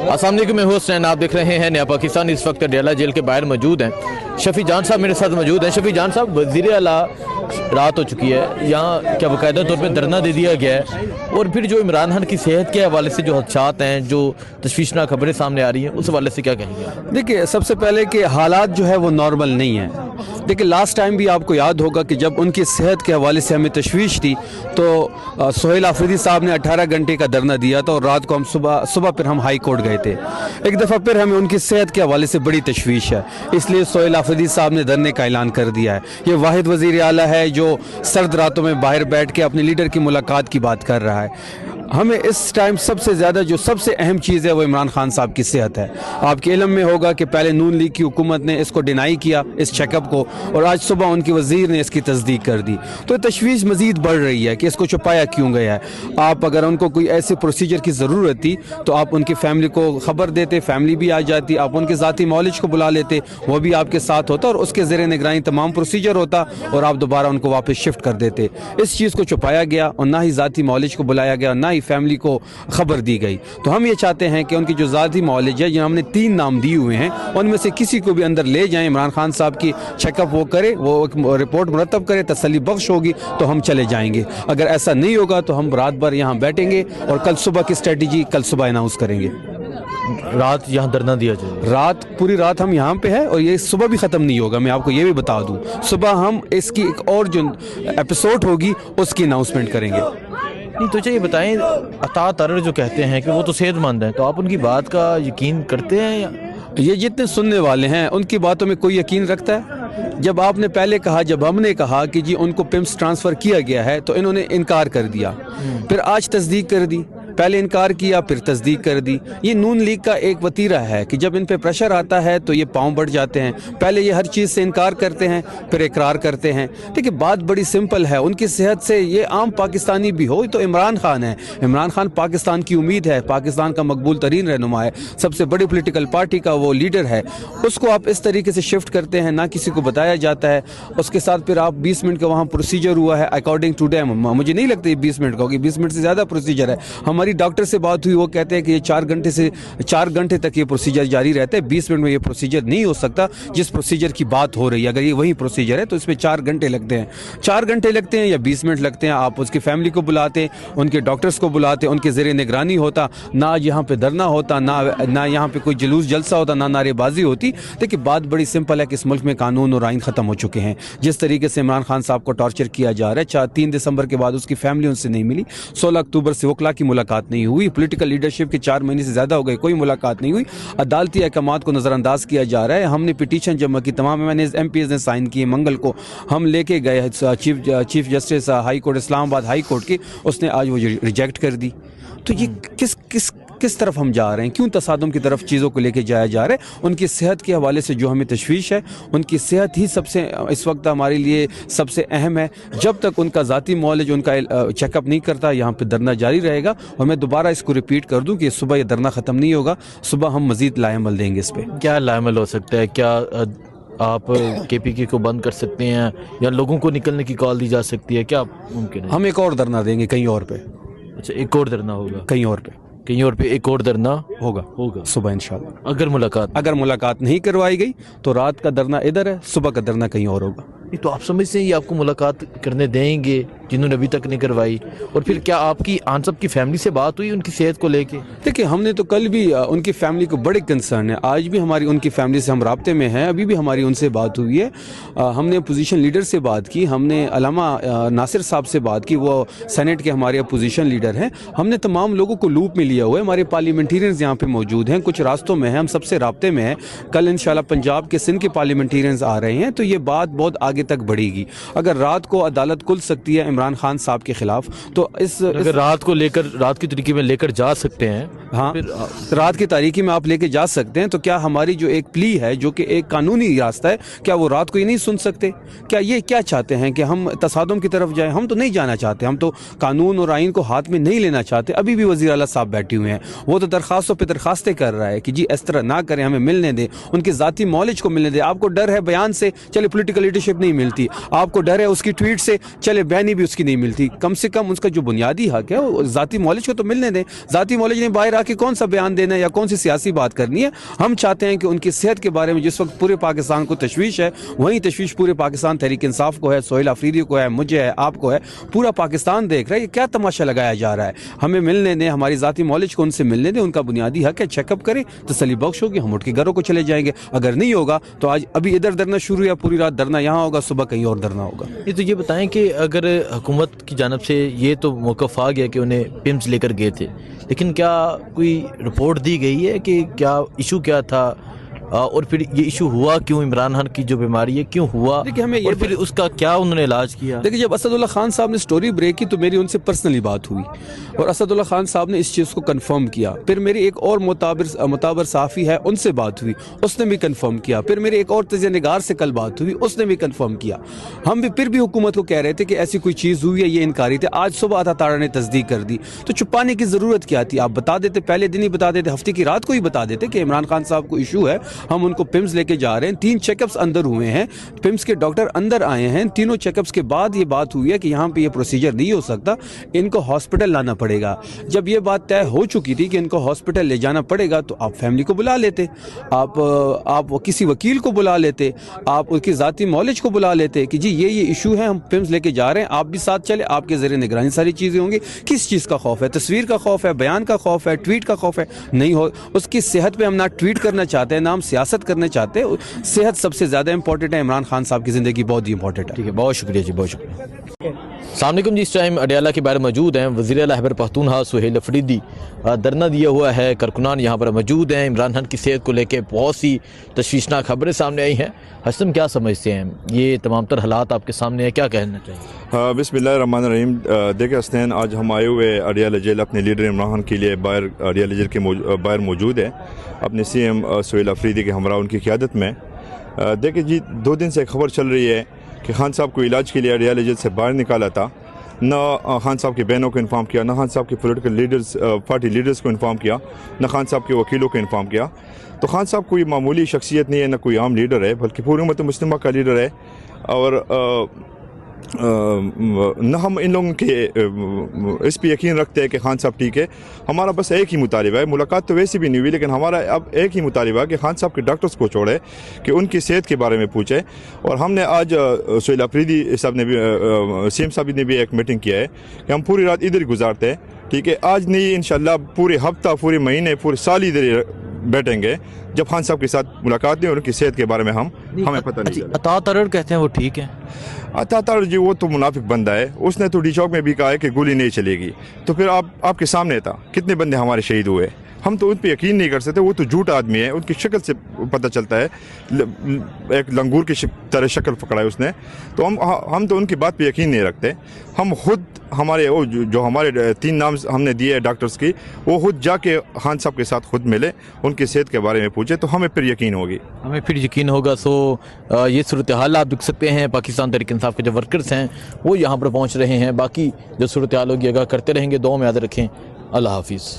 अस्सलाम वालेकुम, मैं हूं हुसैन, आप देख रहे हैं नया पाकिस्तान। इस वक्त डेला जेल के बाहर मौजूद हैं शफी जान साहब मेरे साथ मौजूद हैं। शफी जान साहब, वज़ीर आला रात हो चुकी है, यहाँ क्या बाकायदा तौर पे धरना दे दिया गया है, और फिर जो इमरान खान की सेहत के हवाले से जो हदशात हैं, जो तशवीशनाक खबरें सामने आ रही हैं, उस हवाले से क्या कहेंगे? देखिए, सबसे पहले कि हालात जो है वो नॉर्मल नहीं है। देखिए, लास्ट टाइम भी आपको याद होगा कि जब उनकी सेहत के हवाले से हमें तशवीश थी तो सोहेल आफरीदी साहब ने 18 घंटे का धरना दिया था, और रात को हम सुबह फिर हम हाई कोर्ट गए थे। एक दफ़ा फिर हमें उनकी सेहत के हवाले से बड़ी तशवीश है, इसलिए सोहेल आफरीदी साहब ने धरने का ऐलान कर दिया है। ये वाहिद वज़ीर आला है जो सर्द रातों में बाहर बैठ के अपने लीडर की मुलाकात की बात कर रहा है। हमें इस टाइम सबसे ज़्यादा जो सबसे अहम चीज़ है वो इमरान खान साहब की सेहत है। आपके इल्म में होगा कि पहले नून लीग की हुकूमत ने इसको डिनाई किया, इस चेकअप को, और आज सुबह उनकी वज़ीर ने इसकी तस्दीक कर दी। तो तशवीश मज़ीद बढ़ रही है कि इसको छुपाया क्यों गया है। आप अगर उनको कोई ऐसे प्रोसीजर की ज़रूरत थी तो आप उनकी फैमिली को ख़बर देते, फैमिली भी आ जाती, आप उनके ज़ाती मौलिज को बुला लेते, वो भी आपके साथ होता और उसके ज़ेरे निगरानी तमाम प्रोसीजर होता, और आप दोबारा उनको वापस शिफ्ट कर देते। इस चीज़ को छुपाया गया, और ना ही ज़ाती मौलिज को बुलाया गया, ना ही फैमिली को खबर दी गई। तो हम ये चाहते हैं कि उनकी जो ज़ाती मौलिज है, जो हमने 3 नाम दिए हुए हैं, उनमें से किसी को भी अंदर ले जाएं, इमरान खान साहब की चेकअप वो करे, वो एक रिपोर्ट मुरतब करे, तसल्ली बख्श होगी तो हम चले जाएंगे। अगर ऐसा नहीं होगा तो हम रात भर यहाँ बैठेंगे और कल सुबह की स्ट्रेटजी कल सुबह अनाउंस करेंगे। रात यहाँ धरना दिया जाए? रात, पूरी रात हम यहाँ पे है, और ये सुबह भी ख़त्म नहीं होगा। मैं आपको ये भी बता दूँ, सुबह हम इसकी एक और जो एपिसोड होगी उसकी अनाउंसमेंट करेंगे। नहीं तो चाहिए बताएं, अता तरर जो कहते हैं कि वो तो सेहतमंद हैं, तो आप उनकी बात का यकीन करते हैं या? ये जितने सुनने वाले हैं उनकी बातों में कोई यकीन रखता है? जब आपने पहले कहा, जब हमने कहा कि जी उनको पिम्स ट्रांसफ़र किया गया है, तो इन्होंने इनकार कर दिया, फिर आज तस्दीक कर दी। पहले इनकार किया फिर तस्दीक कर दी। ये नून लीग का एक वतीरा है कि जब इन पे प्रेशर आता है तो ये पाँव बढ़ जाते हैं। पहले ये हर चीज़ से इनकार करते हैं, फिर इकरार करते हैं। देखिए, बात बड़ी सिंपल है, उनकी सेहत से ये आम पाकिस्तानी भी हो तो इमरान खान है। इमरान खान पाकिस्तान की उम्मीद है, पाकिस्तान का मकबूल तरीन रहनुमा है, सबसे बड़ी पोलिटिकल पार्टी का वो लीडर है। उसको आप इस तरीके से शिफ्ट करते हैं, ना किसी को बताया जाता है। उसके साथ फिर आप 20 मिनट का वहाँ प्रोसीजर हुआ है अकॉर्डिंग टू डेम। मुझे नहीं लगता ये 20 मिनट का होगी, 20 मिनट से ज़्यादा प्रोसीजर है। हमारी डॉक्टर से बात हुई, वो कहते हैं कि ये 4 घंटे तक ये प्रोसीजर जारी रहता है। 20 मिनट में ये प्रोसीजर नहीं हो सकता। जिस प्रोसीजर की बात हो रही है, अगर ये वही प्रोसीजर है तो इसमें 4 घंटे लगते हैं। 4 घंटे लगते हैं या 20 मिनट लगते हैं, आप उसकी फैमिली को बुलाते, उनके डॉक्टर्स को बुलाते, उनके ज़ेरे निगरानी होता, ना यहाँ पे धरना होता, ना यहाँ पे कोई जुलूस जलसा होता, ना नारेबाजी होती। देखिए, बात बड़ी सिंपल है कि इस मुल्क में कानून और आइन ख़त्म हो चुके हैं। जिस तरीके से इमरान खान साहब को टॉर्चर किया जा रहा है, 3 दिसंबर के बाद उसकी फैमिली उनसे नहीं मिली, 16 अक्टूबर से वकला की मुलाकात नहीं हुई, पॉलिटिकल लीडरशिप के 4 महीने से ज़्यादा हो गए, कोई मुलाकात नहीं हुई, अदालती अहकामात को नज़रअंदाज किया जा रहा है। हमने पिटीशन जमा की, तमाम MPs ने साइन किए। मंगल को हम लेके गए chief justice high court Islamabad high court की, उसने आज वो रिजेक्ट कर दी। तो ये किस तरफ हम जा रहे हैं? क्यों तसादुम की तरफ चीज़ों को लेके जाया जा रहा है? उनकी सेहत के हवाले से जो हमें तशवीश है, उनकी सेहत ही सबसे इस वक्त हमारे लिए सबसे अहम है। जब तक उनका ज़ाती मौलिज उनका चेकअप नहीं करता, यहाँ पे धरना जारी रहेगा। और मैं दोबारा इसको रिपीट कर दूँ कि सुबह ये धरना ख़त्म नहीं होगा, सुबह हम मज़ीद लाएमल देंगे इस पर। क्या लाएमल हो सकता है? क्या आप KPK को बंद कर सकते हैं, या लोगों को निकलने की कॉल दी जा सकती है? क्या मुमकिन है? हम एक और धरना देंगे कहीं और पे। अच्छा, एक और धरना होगा कहीं और पे एक और धरना होगा सुबह इंशाल्लाह। अगर मुलाकात नहीं करवाई गई तो रात का धरना इधर है, सुबह का धरना कहीं और होगा। तो आप समझते हैं ये आपको मुलाकात करने देंगे जिन्होंने अभी तक नहीं करवाई? और फिर क्या आपकी आन सब की फैमिली से बात हुई उनकी सेहत को लेके? देखिए, हमने तो कल भी उनकी फैमिली को बड़े कंसर्न है, आज भी हमारी उनकी फैमिली से हम राब्ते में हैं, अभी भी हमारी उनसे बात हुई है। हमने अपोजिशन लीडर से बात की, हमने अलामा नासिर साहब से बात की, वो सेनेट के हमारे अपोजिशन लीडर हैं। हमने तमाम लोगों को लूप में लिया हुआ है। हमारे पार्लियामेंटेरियंस यहाँ पे मौजूद हैं, कुछ रास्तों में हैं, हम सबसे राब्ते में हैं। कल इंशाल्लाह पंजाब के सिंध के पार्लियामेंटेरियंस आ रहे हैं, तो ये बात बहुत आगे तक बढ़ेगी। अगर रात को अदालत खुल सकती है इमरान खान साहब के खिलाफ, तो अगर रात की तरीके में लेकर जा सकते हैं, हाँ, रात की तारीकी में आप लेके जा सकते हैं, तो क्या हमारी जो एक प्ली है, जो कि एक कानूनी रास्ता है, क्या वो रात को ये नहीं सुन सकते? क्या ये क्या चाहते हैं कि हम तसादुम की तरफ जाएं? हम तो नहीं जाना चाहते, हम तो कानून और आइन को हाथ में नहीं लेना चाहते। अभी भी वज़ीर आला साहब बैठे हुए हैं, वो तो दरखास्तों पर दरखास्तें कर रहा है कि जी इस तरह ना करें, हमें मिलने दें, उनके ज़ाती मौलिज को मिलने दें। आपको डर है बयान से, चले पोलिटिकल लीडरशिप ने نہیں ملتی. آپ کو ڈر ہے اس کی ٹویٹ سے, چلے بیانی بھی اس کی نہیں ملتی. کم سے کم اس کا جو بنیادی حق ہے وہ ذاتی معالج کو تو ملنے دیں. ذاتی معالج نے باہر آ کے کون سا بیان دینا ہے یا کون سی سیاسی بات کرنی ہے. ہم چاہتے ہیں کہ ان کی صحت کے بارے میں جس وقت پورے پاکستان کو تشویش ہے, وہیں تشویش پورے پاکستان تحریک انصاف کو ہے, سہیل آفریدی کو ہے, مجھے ہے, آپ کو ہے, پورا پاکستان دیکھ رہا ہے. یہ کیا تماشا لگایا جا رہا ہے؟ ہمیں ملنے دیں, ہماری ذاتی معالج کو ان سے ملنے دیں. ان کا بنیادی حق ہے, چیک اپ کریں, تسلی بخش ہوگی, ہم اٹھ کے گھروں کو چلے جائیں گے. اگر نہیں ہوگا تو آج ابھی ادھر دھرنا شروع ہے, پوری رات دھرنا یہاں ہوگا, صبح کہیں اور دھرنا ہوگا. یہ بتائیں کہ اگر حکومت کی جانب سے یہ تو موقف آ گیا کہ انہیں پمز لے کر گئے تھے, لیکن کیا کوئی رپورٹ دی گئی ہے کہ کیا ایشو کیا تھا اور پھر یہ ایشو ہوا کیوں؟ عمران خان کی جو بیماری ہے کیوں ہوا, دیکھیں ہمیں اور پھر اس کا کیا انہوں نے علاج کیا؟ دیکھیں جب اسد اللہ خان صاحب نے سٹوری بریک کی تو میری ان سے پرسنلی بات ہوئی اور اسد اللہ خان صاحب نے اس چیز کو کنفرم کیا. پھر میری ایک اور معتبر صحافی ہے, ان سے بات ہوئی, اس نے بھی کنفرم کیا. پھر میری ایک اور تجزیہ نگار سے کل بات ہوئی, اس نے بھی کنفرم کیا. ہم بھی پھر بھی حکومت کو کہہ رہے تھے کہ ایسی کوئی چیز ہوئی ہے, یہ انکاری تھے. آج صبح عطا تارا نے تصدیق کر دی, تو چھپانے کی ضرورت کیا تھی؟ آپ بتا دیتے, پہلے دن ہی بتا دیتے, ہفتے کی رات کو ہی بتا دیتے کہ عمران خان صاحب کو ایشو ہے, ہم ان کو پمز لے کے جا رہے ہیں. 3 چیک اپس اندر ہوئے ہیں, پمز کے ڈاکٹر اندر آئے ہیں. تینوں چیک اپس کے بعد یہ بات ہوئی ہے کہ یہاں پہ یہ پروسیجر نہیں ہو سکتا, ان کو ہاسپٹل لانا پڑے گا. جب یہ بات طے ہو چکی تھی کہ ان کو ہاسپٹل لے جانا پڑے گا تو آپ فیملی کو بلا لیتے, آپ کسی وکیل کو بلا لیتے, آپ اس کی ذاتی معالج کو بلا لیتے کہ جی یہ ایشو ہے, ہم پمز لے کے جا رہے ہیں, آپ بھی ساتھ چلے, آپ کے زیر نگرانی ساری چیزیں ہوں گی. کس چیز کا خوف ہے؟ تصویر کا خوف ہے, بیان کا خوف ہے, ٹویٹ کا خوف ہے؟ نہیں ہو. اس کی صحت پہ ہم نہ ٹویٹ کرنا چاہتے ہیں, نہ ہم سیاست کرنا چاہتے. صحت سب سے زیادہ امپورٹنٹ ہے. عمران خان صاحب کی زندگی بہت ہی امپورٹنٹ ہے. ٹھیک ہے, بہت شکریہ جی, بہت شکریہ. السلام علیکم جی. اس ٹائم اڈیالہ کے باہر موجود ہیں وزیر اعلیٰ خیبر پختونخوا سہیل آفریدی, دھرنا دیا ہوا ہے, کارکنان یہاں پر موجود ہیں. عمران خان کی صحت کو لے کے بہت سی تشویشناک خبریں سامنے آئی ہیں. حسن کیا سمجھتے ہیں, یہ تمام تر حالات آپ کے سامنے ہیں, کیا کہنا چاہیے؟ بسم اللہ الرحمن الرحیم. دیکھیں حسنین, آج ہم آئے ہوئے اڈیالہ جیل اپنے لیڈر عمران خان کے لیے باہر اڈیالہ جیل کے باہر موجود ہیں, اپنے سی ایم سہیل آفریدی کے ہمراہ ان کی قیادت میں. دیکھیں جی, 2 دن سے خبر چل رہی ہے کہ خان صاحب کو علاج کے لیے اڈیالہ جیل سے باہر نکالا تھا. نہ خان صاحب کی بہنوں کو انفارم کیا, نہ خان صاحب کے پولیٹیکل لیڈرز, پارٹی لیڈرز کو انفارم کیا, نہ خان صاحب کے وکیلوں کو انفارم کیا. تو خان صاحب کوئی معمولی شخصیت نہیں ہے, نہ کوئی عام لیڈر ہے, بلکہ پوری امت مسلمہ کا لیڈر ہے. اور نہ ہم ان لوگوں کے اس پہ یقین رکھتے ہیں کہ خان صاحب ٹھیک ہے. ہمارا بس ایک ہی مطالبہ ہے, ملاقات تو ویسے بھی نہیں ہوئی, لیکن ہمارا اب ایک ہی مطالبہ ہے کہ خان صاحب کے ڈاکٹرز کو چھوڑے, کہ ان کی صحت کے بارے میں پوچھے. اور ہم نے آج سہیل آفریدی صاحب نے بھی, سی ایم صاحب نے بھی ایک میٹنگ کیا ہے کہ ہم پوری رات ادھر ہی گزارتے ہیں. ٹھیک ہے, آج نہیں انشاءاللہ پورے ہفتہ, پورے مہینے, پورے سال ادھر بیٹھیں گے جب خان صاحب کے ساتھ ملاقات نہیں اور ان کی صحت کے بارے میں ہمیں پتہ نہیں چلا. عطا ترر کہتے ہیں وہ ٹھیک ہے. عطا ترر جی وہ تو منافق بندہ ہے, اس نے تو ڈی چوک میں بھی کہا ہے کہ گولی نہیں چلے گی. تو پھر آپ کے سامنے تھا کتنے بندے ہمارے شہید ہوئے, ہم تو ان پہ یقین نہیں کر سکتے. وہ تو جھوٹ آدمی ہے, ان کی شکل سے پتہ چلتا ہے, ایک لنگور کی طرح شکل پکڑا ہے اس نے. تو ہم تو ان کی بات پہ یقین نہیں رکھتے. ہم خود ہمارے جو ہمارے 3 نام ہم نے دیے ڈاکٹرز کی, وہ خود جا کے خان صاحب کے ساتھ خود ملے, ان کی صحت کے بارے میں پوچھے, تو ہمیں پھر یقین ہوگی. ہمیں پھر یقین ہوگا. سو یہ صورتحال آپ دیکھ سکتے ہیں, پاکستان تحریک انصاف کے جو ورکرز ہیں وہ یہاں پر پہنچ رہے ہیں. باقی جو صورتحال ہوگی آگاہ کرتے رہیں گے. دعاؤں میں یاد رکھیں. اللہ حافظ.